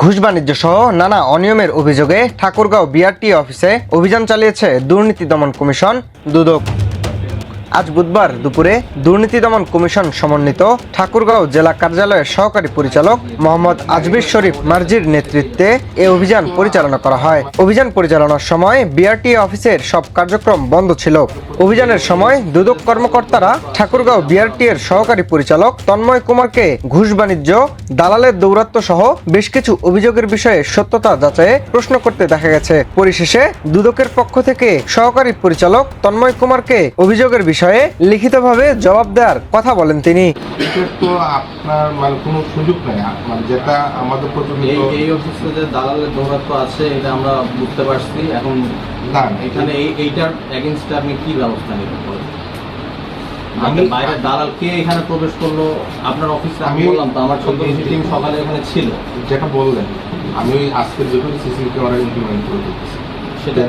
ঘুষ বাণিজ্য সহ নানা অনিয়মের অভিযোগে ঠাকুরগাঁও বিআরটি অফিসে অভিযান চালিয়েছে দুর্নীতি দমন কমিশন দুদক। আজ বুধবার দুপুরে দুর্নীতি দমন কমিশন সমন্বিত ঠাকুরগাঁও জেলা কার্যালয়ের সহকারী পরিচালক মোহাম্মদ আজমির শরীফ মার্জির নেতৃত্বে এ অভিযান পরিচালনা করা হয়। অভিযান পরিচালনার সময় বিআরটি অফিসের সব কার্যক্রম বন্ধ ছিল। অভিযানের সময় দুদক কর্মকর্তারা ঠাকুরগাঁও বিআরটি এর সহকারী পরিচালক তন্ময় কুমারকে ঘুষ বাণিজ্য, দালালের দৌরাত্ম্য সহ বেশ কিছু অভিযোগের বিষয়ে সত্যতা যাচাইয়ে প্রশ্ন করতে দেখা গেছে। পরিশেষে দুদকের পক্ষ থেকে সহকারী পরিচালক তন্ময় কুমারকে অভিযোগের বিষয়ে লিখিতভাবে জবাব দেওয়ার কথা বলেন তিনি। তো আপনার মানে কোনো সুযোগ নেই, মানে যেটা আমাদের এই অফিসে যে দালালের দৌরাত্ম্য আছে এটা আমরা বুঝতে পারছি। এখন না এখানে এইটার এগেইনস্টে আপনি কি ব্যবস্থা নেবেন? বাইরে দালাল কে এখানে প্রবেশ করলো আপনার অফিসে? আমি বললাম তো আমার 14 টিম সকালে এখানে ছিল। যেটা বললেন আমি আজকে যেহেতু সিসিটিভি ক্যামেরা ইমপ্লিমেন্ট করে দিচ্ছি সেটা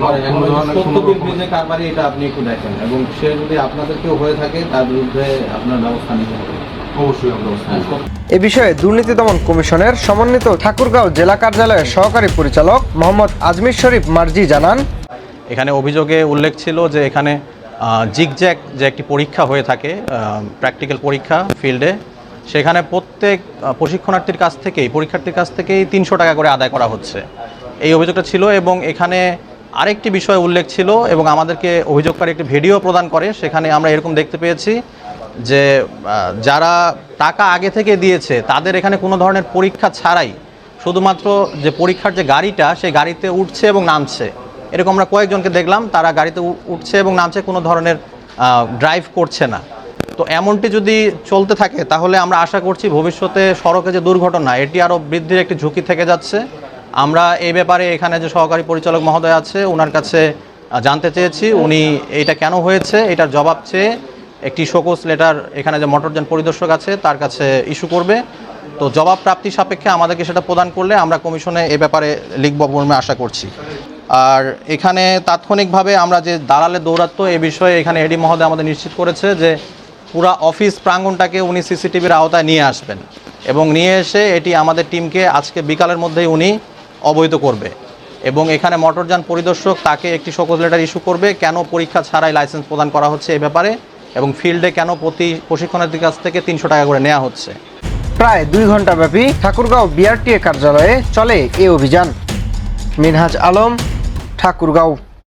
কারবারি, এটা আপনি একটু দেখেন এবং সে যদি আপনাদেরকেও হয়ে থাকে তার বিরুদ্ধে আপনার ব্যবস্থা নিতে হবে। অবশ্যই আমরা ব্যবস্থা নেব। এ বিষয়ে দুর্নীতি দমন কমিশনের সমন্বিত ঠাকুরগাঁও জেলা কার্যালয়ের সহকারী পরিচালক মোহাম্মদ আজমির শরীফ মার্জি জানান, এখানে অভিযোগে উল্লেখ ছিল যে এখানে জিগজ্যাগ যে একটি পরীক্ষা হয়ে থাকে, প্র্যাকটিক্যাল পরীক্ষা ফিল্ডে, সেখানে প্রত্যেক প্রশিক্ষণার্থীর কাছ থেকেই পরীক্ষার্থীর কাছ থেকেই 300 টাকা করে আদায় করা হচ্ছে, এই অভিযোগটা ছিল। এবং এখানে আরেকটি বিষয় উল্লেখ ছিল এবং আমাদেরকে অভিযোগকারী একটি ভিডিও প্রদান করে, সেখানে আমরা এরকম দেখতে পেয়েছি যে যারা টাকা আগে থেকে দিয়েছে তাদের এখানে কোনো ধরনের পরীক্ষা ছাড়াই শুধুমাত্র যে পরীক্ষার যে গাড়িটা সেই গাড়িতে উঠছে এবং নামছে, এরকম আমরা কয়েকজনকে দেখলাম, তারা গাড়িতে উঠছে এবং নামছে, কোনো ধরনের ড্রাইভ করছে না। তো এমনটি যদি চলতে থাকে তাহলে আমরা আশা করছি ভবিষ্যতে সড়কে যে দুর্ঘটনা এটি আরও বৃদ্ধির একটি ঝুঁকি থেকে যাচ্ছে। আমরা এই ব্যাপারে এখানে যে সহকারী পরিচালক মহোদয় আছে ওনার কাছে জানতে চেয়েছি, উনি এটা কেন হয়েছে এটার জবাব চেয়ে একটি শোকজ লেটার এখানে যে মোটরযান পরিদর্শক আছে তার কাছে ইস্যু করবে। তো জবাব প্রাপ্তি সাপেক্ষে আমাদেরকে সেটা প্রদান করলে আমরা কমিশনে এ ব্যাপারে লিখব বলে আশা করছি। আর এখানে তাৎক্ষণিকভাবে আমরা যে দালালের দৌরাত্ম্য এ বিষয়ে এখানে এডি মহোদয় আমাদের নিশ্চিত করেছে যে পুরা অফিস প্রাঙ্গণটাকে উনি সিসিটিভির আওতায় নিয়ে আসবেন এবং নিয়ে এসে এটি আমাদের টিমকে আজকে বিকালের মধ্যেই উনি অবহিত করবে এবং এখানে মোটরযান পরিদর্শক তাকে একটি শোকজ লেটার ইস্যু করবে কেন পরীক্ষা ছাড়াই লাইসেন্স প্রদান করা হচ্ছে এই ব্যাপারে এবং ফিল্ডে কেন প্রতি প্রশিক্ষণার্থীর কাছ থেকে 300 টাকা করে নেওয়া হচ্ছে। প্রায় 2 ঘন্টা ব্যাপী ঠাকুরগাঁও বিআরটি কার্যালয়ে চলে এই অভিযান। মিনহাজ আলম, ঠাকুরগাঁও।